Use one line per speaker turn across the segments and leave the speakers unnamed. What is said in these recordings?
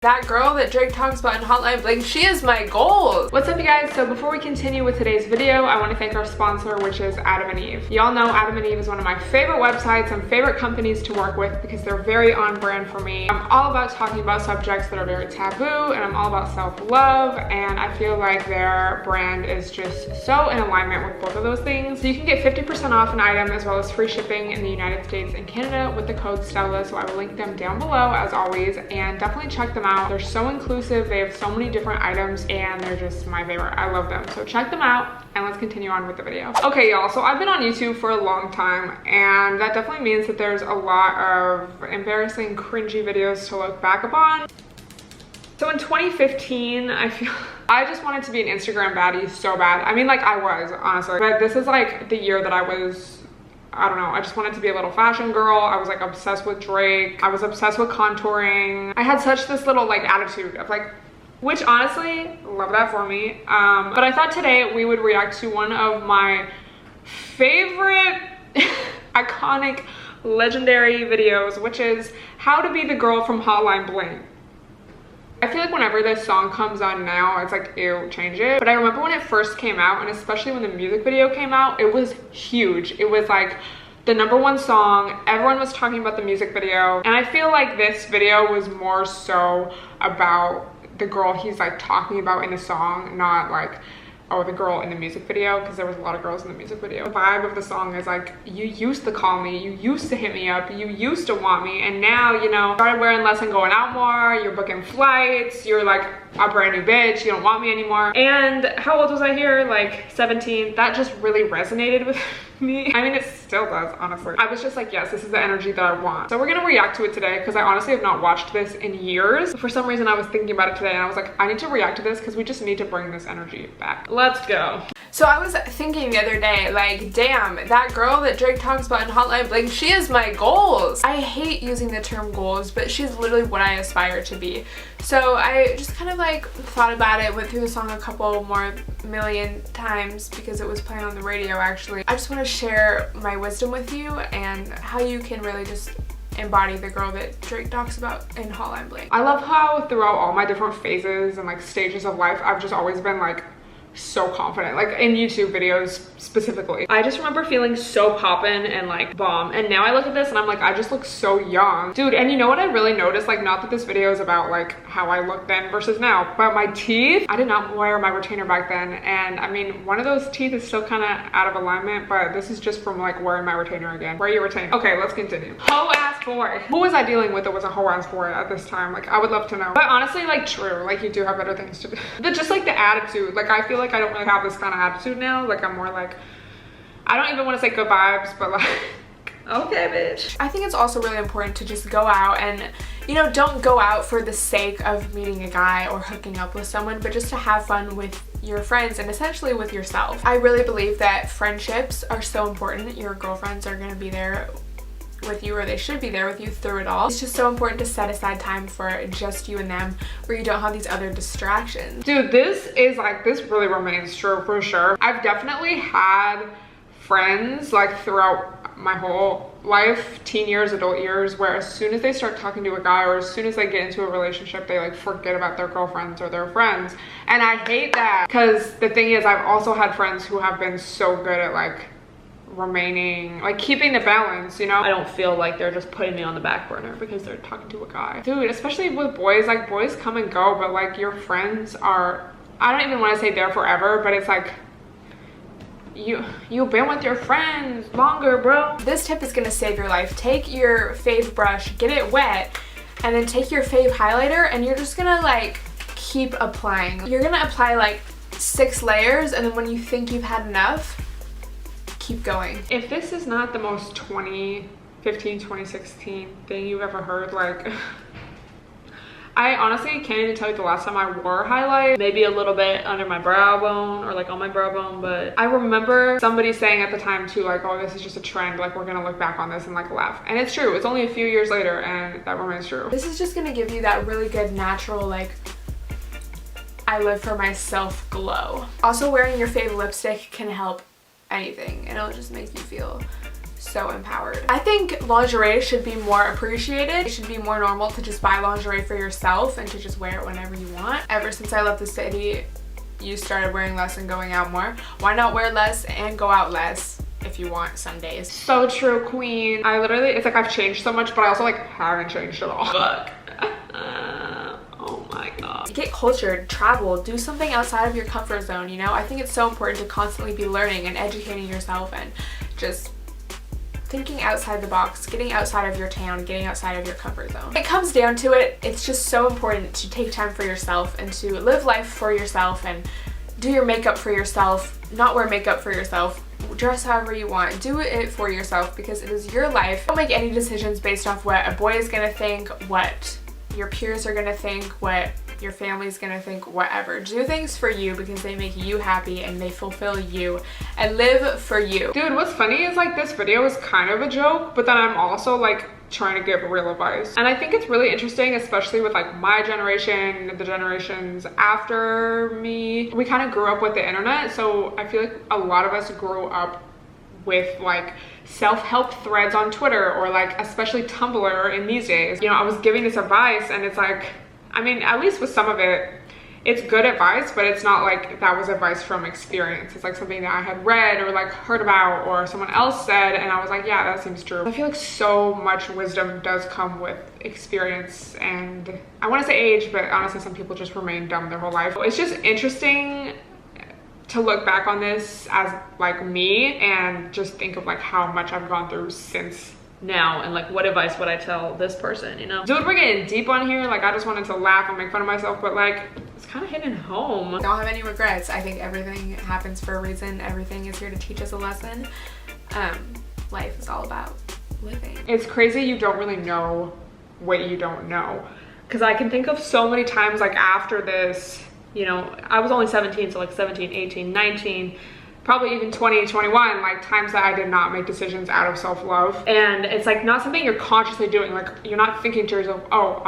That girl that Drake talks about in Hotline Bling, she is my goal. What's up, you guys? So before we continue with today's video, I want to thank our sponsor, which is Adam and Eve. Y'all know Adam and Eve is one of my favorite websites and favorite companies to work with because they're very on brand for me. I'm all about talking about subjects that are very taboo, and I'm all about self-love, and I feel like their brand is just so in alignment with both of those things. So you can get 50% off an item as well as free shipping in the United States and Canada with the code Stella. So I will link them down below as always, and definitely check them out. They're so inclusive, they have so many different items, and they're just my favorite. I love them. So check them out, and let's continue on with the video. Okay, y'all, so I've been on YouTube for a long time, and that definitely means that there's a lot of embarrassing, cringy videos to look back upon. So in 2015, I just wanted to be an Instagram baddie so bad. I mean, like, I was, honestly, but this is like the year that I don't know, I just wanted to be a little fashion girl. I was like obsessed with Drake. I was obsessed with contouring. I had such this little like attitude of like, which honestly, love that for me. But I thought today we would react to one of my favorite iconic, legendary videos, which is how to be the girl from Hotline Bling. I feel like whenever this song comes on now, it's like, ew, change it. But I remember when it first came out, and especially when the music video came out, it was huge. It was like the #1 song. Everyone was talking about the music video. And I feel like this video was more so about the girl he's like talking about in the song, not like, oh, the girl in the music video, because there was a lot of girls in the music video. The vibe of the song is like, you used to call me, you used to hit me up, you used to want me, and now, you know, started wearing less and going out more, you're booking flights, you're like a brand new bitch, you don't want me anymore. And how old was I here? Like 17. That just really resonated with me. I mean, it still does, honestly. I was just like, yes, this is the energy that I want. So we're gonna react to it today because I honestly have not watched this in years. For some reason, I was thinking about it today and I was like, I need to react to this because we just need to bring this energy back. Let's go. So I was thinking the other day, like, damn, that girl that Drake talks about in Hotline Bling, she is my goals. I hate using the term goals, but she's literally what I aspire to be. So I just kind of like thought about it, went through the song a couple more million times because it was playing on the radio actually. I just want to share my wisdom with you and how you can really just embody the girl that Drake talks about in Hotline Bling. I love how throughout all my different phases and like stages of life, I've just always been like so confident, like in YouTube videos specifically. I just remember feeling so poppin' and like bomb, and now I look at this and I'm like, I just look so young, dude. And you know what I really noticed, like, not that this video is about like how I look then versus now, but my teeth, I did not wear my retainer back then, and I mean, one of those teeth is still kind of out of alignment, but this is just from like wearing my retainer again. Wear your retainer. Okay, let's continue. Hoe ass boy. Who was I dealing with that was a hoe ass boy at this time? Like, I would love to know. But honestly, like, true, like, you do have better things to do. But just like the attitude, like, I feel like I don't really have this kind of attitude now. Like, I'm more like, I don't even want to say good vibes, but like, okay, bitch. I think it's also really important to just go out and, you know, don't go out for the sake of meeting a guy or hooking up with someone, but just to have fun with your friends and essentially with yourself. I really believe that friendships are so important. Your girlfriends are going to be there with you, or they should be there with you through it all. It's just so important to set aside time for just you and them where you don't have these other distractions. Dude, this is like, this really remains true for sure. I've definitely had friends like throughout my whole life, teen years, adult years, where as soon as they start talking to a guy or as soon as they get into a relationship, they like forget about their girlfriends or their friends. And I hate that, because the thing is, I've also had friends who have been so good at like remaining, like keeping the balance, you know? I don't feel like they're just putting me on the back burner because they're talking to a guy. Dude, especially with boys, like, boys come and go, but like your friends are, I don't even want to say there forever, but it's like, you've been with your friends longer, bro. This tip is gonna save your life. Take your fave brush, get it wet, and then take your fave highlighter, and you're just gonna like keep applying. You're gonna apply like 6 layers, and then when you think you've had enough, keep going. If this is not the most 2015, 2016 thing you've ever heard, like, I honestly can't even tell you the last time I wore highlight. Maybe a little bit under my brow bone or like on my brow bone, but I remember somebody saying at the time too, like, oh, this is just a trend, like, we're gonna look back on this and like laugh. And it's true, it's only a few years later and that remains true. This is just gonna give you that really good natural, like, I live for myself glow. Also, wearing your fave lipstick can help anything, and it'll just make you feel so empowered. I think lingerie should be more appreciated. It should be more normal to just buy lingerie for yourself and to just wear it whenever you want. Ever since I left the city, you started wearing less and going out more. Why not wear less and go out less if you want some days? So true, queen. I literally, it's like I've changed so much, but I also like haven't changed at all. Fuck. Oh my god. Get cultured, travel, do something outside of your comfort zone, you know? I think it's so important to constantly be learning and educating yourself and just thinking outside the box, getting outside of your town, getting outside of your comfort zone. It comes down to it, it's just so important to take time for yourself and to live life for yourself and do your makeup for yourself, not wear makeup for yourself, dress however you want, do it for yourself because it is your life. Don't make any decisions based off what a boy is gonna think, what your peers are gonna think, what your family's gonna think, whatever. Do things for you because they make you happy and they fulfill you, and live for you. Dude, what's funny is like this video is kind of a joke, but then I'm also like trying to give real advice. And I think it's really interesting, especially with like my generation, the generations after me. We kind of grew up with the internet, so I feel like a lot of us grew up with like self-help threads on Twitter or like especially Tumblr in these days. You know, I was giving this advice and it's like, I mean, at least with some of it, it's good advice, but it's not like that was advice from experience. It's like something that I had read or like heard about or someone else said and I was like, yeah, that seems true. I feel like so much wisdom does come with experience, and I want to say age, but honestly some people just remain dumb their whole life. It's just interesting to look back on this as like me and just think of like how much I've gone through since now and like what advice would I tell this person, you know? Dude, we're getting deep on here. Like I just wanted to laugh and make fun of myself, but like it's kind of hitting home. I don't have any regrets. I think everything happens for a reason. Everything is here to teach us a lesson. Life is all about living. It's crazy you don't really know what you don't know, because I can think of so many times like after this, you know, I was only 17, so like 17, 18, 19, probably even 20, 21, like times that I did not make decisions out of self-love. And it's like not something you're consciously doing. Like you're not thinking to yourself, oh,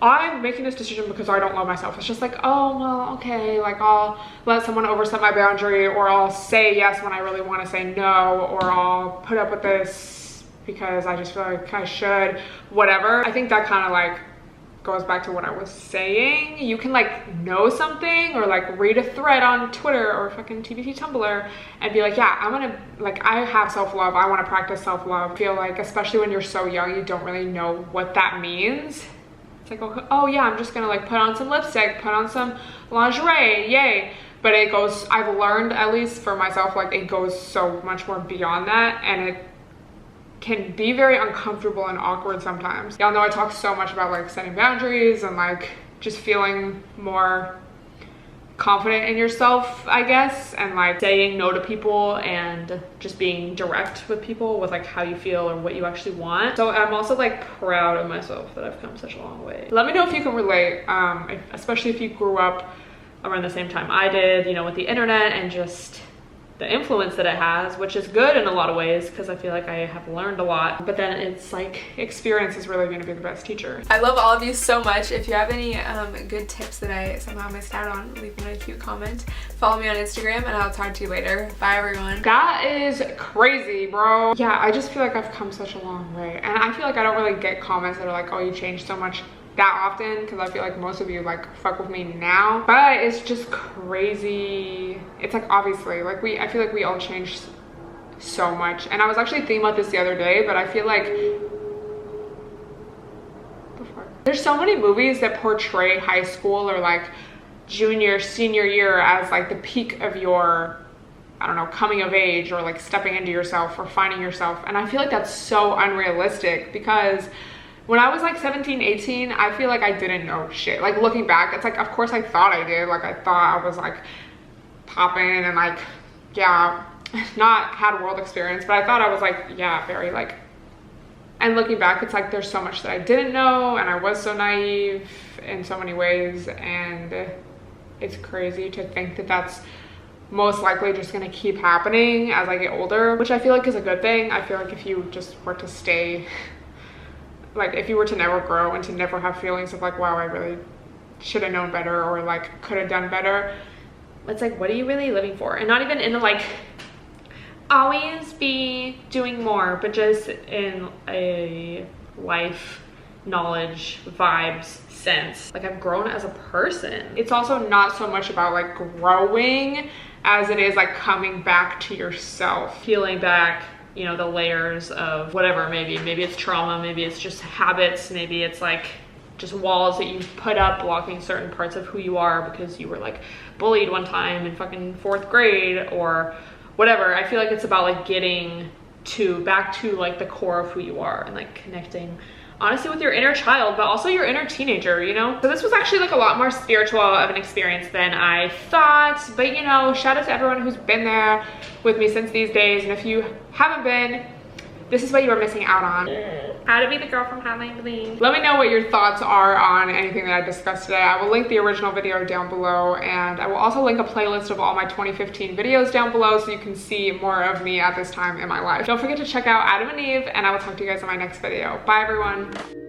I'm making this decision because I don't love myself. It's just like, oh, well, okay, like I'll let someone overstep my boundary, or I'll say yes when I really want to say no, or I'll put up with this because I just feel like I should, whatever. I think that kind of like goes back to what I was saying. You can like know something or like read a thread on Twitter or fucking TBT Tumblr and be like, yeah, I'm gonna, like, I have self-love, I want to practice self-love. I feel like especially when you're so young, you don't really know what that means. It's like, oh yeah, I'm just gonna like put on some lipstick, put on some lingerie, yay. But it goes, I've learned, at least for myself, like it goes so much more beyond that, and it can be very uncomfortable and awkward sometimes. Y'all know I talk so much about like setting boundaries and like just feeling more confident in yourself, I guess, and like saying no to people and just being direct with people with like how you feel or what you actually want. So I'm also like proud of myself that I've come such a long way. Let me know if you can relate, especially if you grew up around the same time I did, you know, with the internet and just the influence that it has, which is good in a lot of ways because I feel like I have learned a lot, but then it's like experience is really going to be the best teacher. I love all of you so much. If you have any good tips that I somehow missed out on, leave me a cute comment. Follow me on Instagram and I'll talk to you later. Bye everyone. That is crazy, bro. Yeah, I just feel like I've come such a long way, and I feel like I don't really get comments that are like, oh, you changed so much that often, because I feel like most of you like fuck with me now, but it's just crazy. It's like obviously like I feel like we all changed so much, and I was actually thinking about this the other day, but I feel like there's so many movies that portray high school or like junior, senior year as like the peak of your, I don't know, coming of age or like stepping into yourself or finding yourself, and I feel like that's so unrealistic because when I was like 17, 18, I feel like I didn't know shit. Like looking back, it's like, of course I thought I did. Like I thought I was like popping and like, yeah, not had world experience, but I thought I was like, yeah, very like, and looking back, it's like, there's so much that I didn't know, and I was so naive in so many ways, and it's crazy to think that that's most likely just gonna keep happening as I get older, which I feel like is a good thing. I feel like if you just were to stay, like if you were to never grow and to never have feelings of like, wow, I really should have known better or like could have done better, it's like, what are you really living for? And not even in a like, always be doing more, but just in a life, knowledge, vibes sense. Like I've grown as a person. It's also not so much about like growing as it is like coming back to yourself, peeling back, you know, the layers of whatever, maybe it's trauma, maybe it's just habits, maybe it's like just walls that you put up blocking certain parts of who you are because you were like bullied one time in fucking 4th grade or whatever. I feel like it's about like getting back to like the core of who you are and like connecting honestly with your inner child, but also your inner teenager, you know? So this was actually like a lot more spiritual of an experience than I thought, but you know, shout out to everyone who's been there with me since these days, and if you haven't been, this is what you were missing out on. How to be the girl from Hotline Bling. Let me know what your thoughts are on anything that I discussed today. I will link the original video down below, and I will also link a playlist of all my 2015 videos down below so you can see more of me at this time in my life. Don't forget to check out Adam and Eve, and I will talk to you guys in my next video. Bye everyone.